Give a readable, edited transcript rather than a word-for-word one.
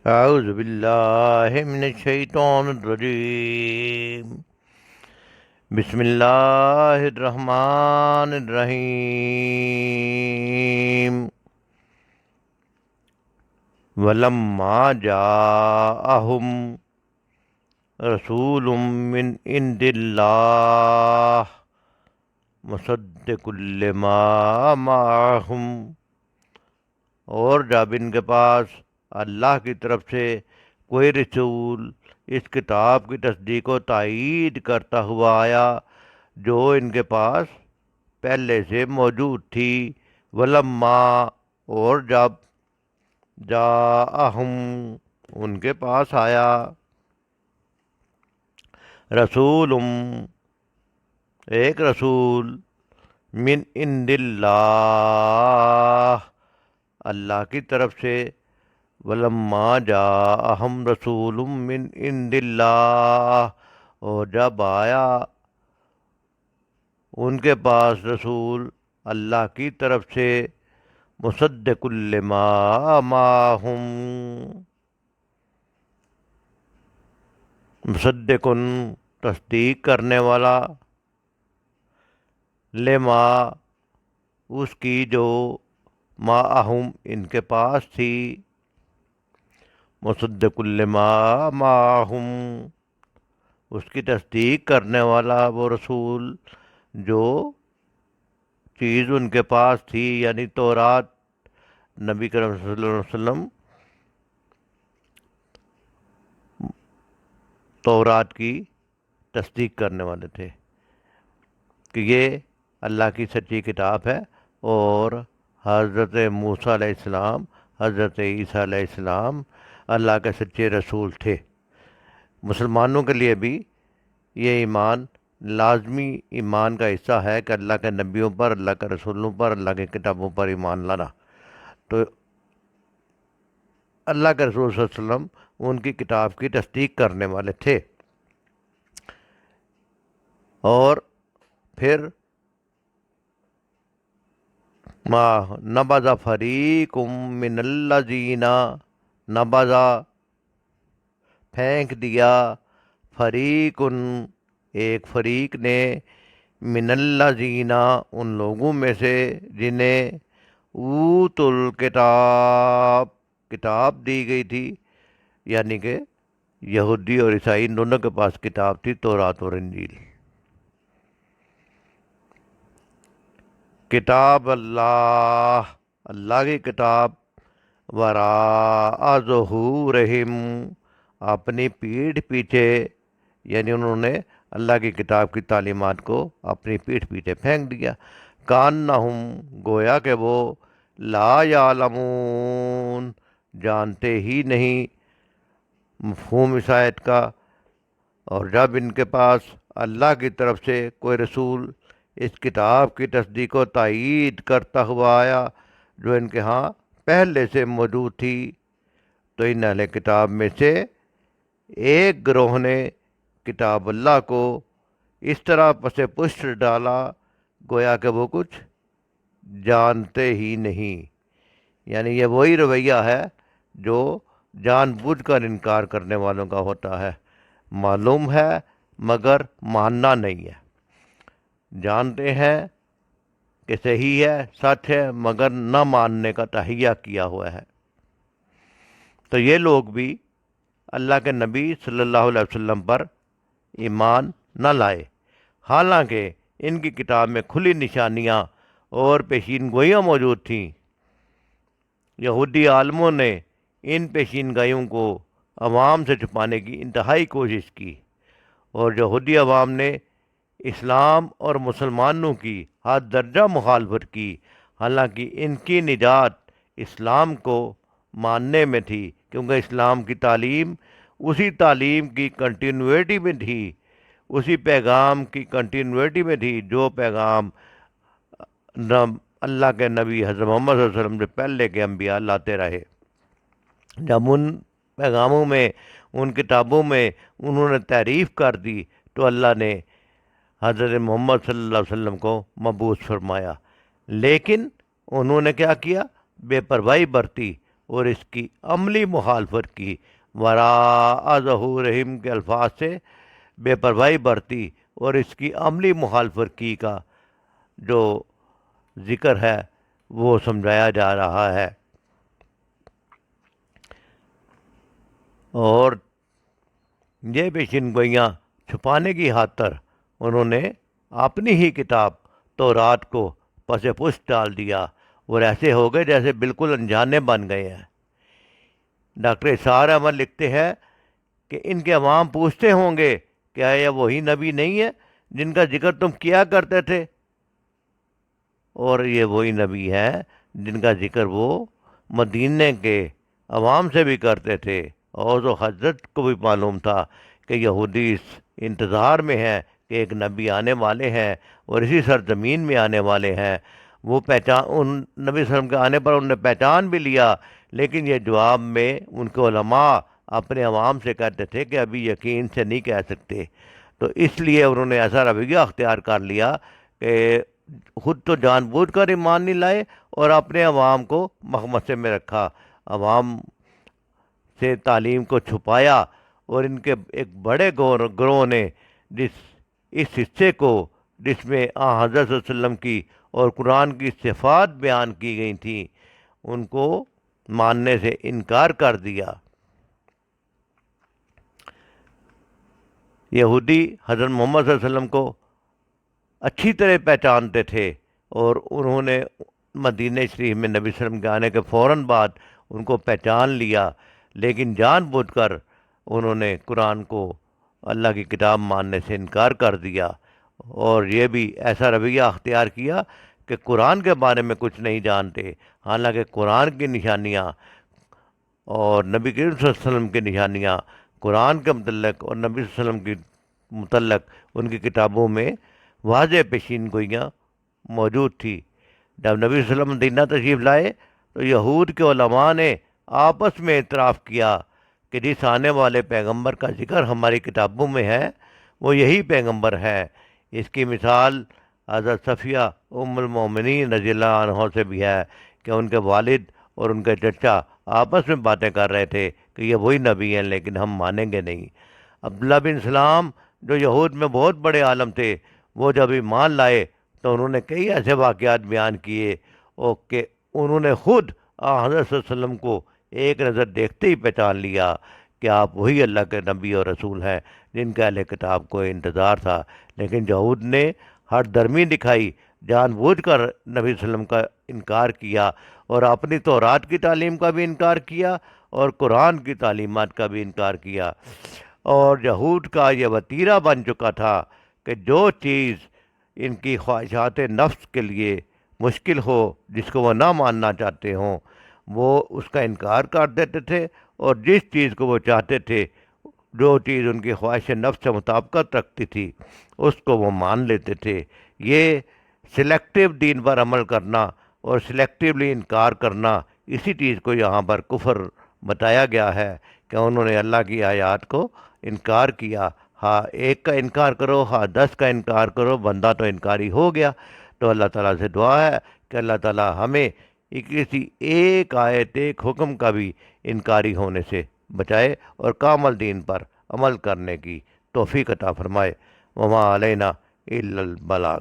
أعوذ بالله من الشيطان الرجيم. بسم الله الرحمن الرحيم. ولما جاءهم رسول من عند الله مصدق لما معهم، اور جب ان کے پاس اللہ کی طرف سے کوئی رسول اس کتاب کی تصدیق و تائید کرتا ہوا آیا جو ان کے پاس پہلے سے موجود تھی. ولما، اور جب جاءہم ان کے پاس آیا، رسول ایک رسول، من عند اللہ اللہ کی طرف سے. ولما جاءہم رسول من عند اللہ، اور جب آیا ان کے پاس رسول اللہ کی طرف سے، مصدق لما معہم، مصدقن تصدیق کرنے والا، لما اس کی جو معہم ان کے پاس تھی، مصدق لما معہم اس کی تصدیق کرنے والا وہ رسول جو چیز ان کے پاس تھی، یعنی تورات. نبی کریم صلی اللہ علیہ وسلم تورات کی تصدیق کرنے والے تھے کہ یہ اللہ کی سچی کتاب ہے، اور حضرت موسیٰ علیہ السلام، حضرت عیسیٰ علیہ السلام اللہ کے سچے رسول تھے. مسلمانوں کے لیے بھی یہ ایمان لازمی ایمان کا حصہ ہے کہ اللہ کے نبیوں پر، اللہ کے رسولوں پر، اللہ کی کتابوں پر ایمان لانا. تو اللہ کے رسول صلی اللہ علیہ وسلم ان کی کتاب کی تصدیق کرنے والے تھے. اور پھر ما نبذ فریق من الذین، نبذ پھینک دیا، فریق ایک فریق نے، من الذین ان لوگوں میں سے جنہیں اوت الکتاب کتاب دی گئی تھی، یعنی کہ یہودی اور عیسائی دونوں کے پاس کتاب تھی، تورات اور انجیل. کتاب اللہ، اللہ کی کتاب، وراء ظہورہم اپنی پیٹھ پیچھے، یعنی انہوں نے اللہ کی کتاب کی تعلیمات کو اپنی پیٹھ پیچھے پھینک دیا. کانہم گویا کہ وہ لا یعلمون جانتے ہی نہیں، مفہوم اس آیت کا. اور جب ان کے پاس اللہ کی طرف سے کوئی رسول اس کتاب کی تصدیق و تائید کرتا ہوا آیا جو ان کے ہاں پہلے سے موجود تھی، تو ان اہل کتاب میں سے ایک گروہ نے کتاب اللہ کو اس طرح پس پشت ڈالا گویا کہ وہ کچھ جانتے ہی نہیں. یعنی یہ وہی رویہ ہے جو جان بوجھ کر انکار کرنے والوں کا ہوتا ہے. معلوم ہے مگر ماننا نہیں ہے، جانتے ہیں کہ صحیح ہے، سچ ہے، مگر نہ ماننے کا تہیہ کیا ہوا ہے. تو یہ لوگ بھی اللہ کے نبی صلی اللہ علیہ وسلم پر ایمان نہ لائے، حالانکہ ان کی کتاب میں کھلی نشانیاں اور پیشین گوئیاں موجود تھیں. یہودی عالموں نے ان پیشین گوئیوں کو عوام سے چھپانے کی انتہائی کوشش کی، اور یہودی عوام نے اسلام اور مسلمانوں کی حد درجہ مخالفت کی، حالانکہ ان کی نجات اسلام کو ماننے میں تھی، کیونکہ اسلام کی تعلیم اسی تعلیم کی کنٹینویٹی میں تھی، اسی پیغام کی کنٹینویٹی میں تھی جو پیغام اللہ کے نبی حضرت محمد صلی اللہ علیہ وسلم سے پہلے کے انبیاء لاتے رہے. جب ان پیغاموں میں، ان کتابوں میں انہوں نے تعریف کر دی تو اللہ نے حضرت محمد صلی اللہ علیہ وسلم کو مبعوث فرمایا. لیکن انہوں نے کیا کیا؟ بے پرواہی برتی اور اس کی عملی مخالفت کی۔ وراء ظہورہم کے الفاظ سے بے پرواہی برتی اور اس کی عملی مخالفت کی کا جو ذکر ہے وہ سمجھایا جا رہا ہے۔ اور یہ پیشین گوئیاں چھپانے کی خاطر انہوں نے اپنی ہی کتاب تورات کو پس پشت ڈال دیا اور ایسے ہو گئے جیسے بالکل انجانے بن گئے ہیں۔ ڈاکٹر اسحاق احمد لکھتے ہیں کہ ان کے عوام پوچھتے ہوں گے کیا یہ وہی نبی نہیں ہے جن کا ذکر تم کیا کرتے تھے؟ اور یہ وہی نبی ہے جن کا ذکر وہ مدینے کے عوام سے بھی کرتے تھے۔ اور تو حضرت کو بھی معلوم تھا کہ یہودی اس انتظار میں ہیں کہ ایک نبی آنے والے ہیں اور اسی سرزمین میں آنے والے ہیں۔ وہ پہچان ان نبی صلی اللہ علیہ وسلم کے آنے پر انہوں نے پہچان بھی لیا، لیکن یہ جواب میں ان کے علماء اپنے عوام سے کہتے تھے کہ ابھی یقین سے نہیں کہہ سکتے۔ تو اس لیے انہوں نے ایسا رویہ اختیار کر لیا کہ خود تو جان بوجھ کر ایمان نہیں لائے اور اپنے عوام کو مخمصے میں رکھا، عوام سے تعلیم کو چھپایا۔ اور ان کے ایک بڑے گروہ نے اس حصے کو جس میں حضرت صلی اللہ علیہ وسلم کی اور قرآن کی صفات بیان کی گئی تھیں ان کو ماننے سے انکار کر دیا۔ یہودی حضرت محمد صلی اللہ علیہ وسلم کو اچھی طرح پہچانتے تھے اور انہوں نے مدینہ شریف میں نبی صلی اللہ علیہ وسلم کے آنے کے فوراً بعد ان کو پہچان لیا، لیکن جان بوجھ کر انہوں نے قرآن کو اللہ کی کتاب ماننے سے انکار کر دیا اور یہ بھی ایسا رویہ اختیار کیا کہ قرآن کے بارے میں کچھ نہیں جانتے، حالانکہ قرآن کی نشانیاں اور نبی کریم صلی اللہ علیہ وسلم کی نشانیاں قرآن کے متعلق اور نبی صلی اللہ علیہ وسلم کی متعلق ان کی کتابوں میں واضح پیشین گوئیاں موجود تھی۔ جب نبی صلی اللہ علیہ وسلم مدینہ تشریف لائے تو یہود کے علماء نے آپس میں اعتراف کیا کہ جس آنے والے پیغمبر کا ذکر ہماری کتابوں میں ہے وہ یہی پیغمبر ہے۔ اس کی مثال حضرت صفیہ ام المومنین رضی اللہ عنہ سے بھی ہے کہ ان کے والد اور ان کے چچا آپس میں باتیں کر رہے تھے کہ یہ وہی نبی ہیں لیکن ہم مانیں گے نہیں۔ عبداللہ بن سلام جو یہود میں بہت بڑے عالم تھے، وہ جب ایمان لائے تو انہوں نے کئی ایسے واقعات بیان کیے اور کہ انہوں نے خود حضرت صلی اللہ علیہ وسلم کو ایک نظر دیکھتے ہی پہچان لیا کہ آپ وہی اللہ کے نبی اور رسول ہیں جن کا اہل کتاب کو انتظار تھا۔ لیکن یہود نے ہر درمی دکھائی، جان بوجھ کر نبی صلی اللہ علیہ وسلم کا انکار کیا اور اپنی تورات کی تعلیم کا بھی انکار کیا اور قرآن کی تعلیمات کا بھی انکار کیا۔ اور یہود کا یہ وتیرہ بن چکا تھا کہ جو چیز ان کی خواہشات نفس کے لیے مشکل ہو، جس کو وہ نہ ماننا چاہتے ہوں، وہ اس کا انکار کر دیتے تھے، اور جس چیز کو وہ چاہتے تھے، جو چیز ان کی خواہش نفس سے مطابقت رکھتی تھی، اس کو وہ مان لیتے تھے۔ یہ سلیکٹیو دین پر عمل کرنا اور سلیکٹیولی انکار کرنا، اسی چیز کو یہاں پر کفر بتایا گیا ہے کہ انہوں نے اللہ کی آیات کو انکار کیا۔ ہاں ایک کا انکار کرو، ہاں 10 کا انکار کرو، بندہ تو انکاری ہو گیا۔ تو اللہ تعالیٰ سے دعا ہے کہ اللہ تعالیٰ ہمیں کسی ایک آیت ایک حکم کا بھی انکاری ہونے سے بچائے اور کامل دین پر عمل کرنے کی توفیق عطا فرمائے۔ وما علینا الا البلاغ۔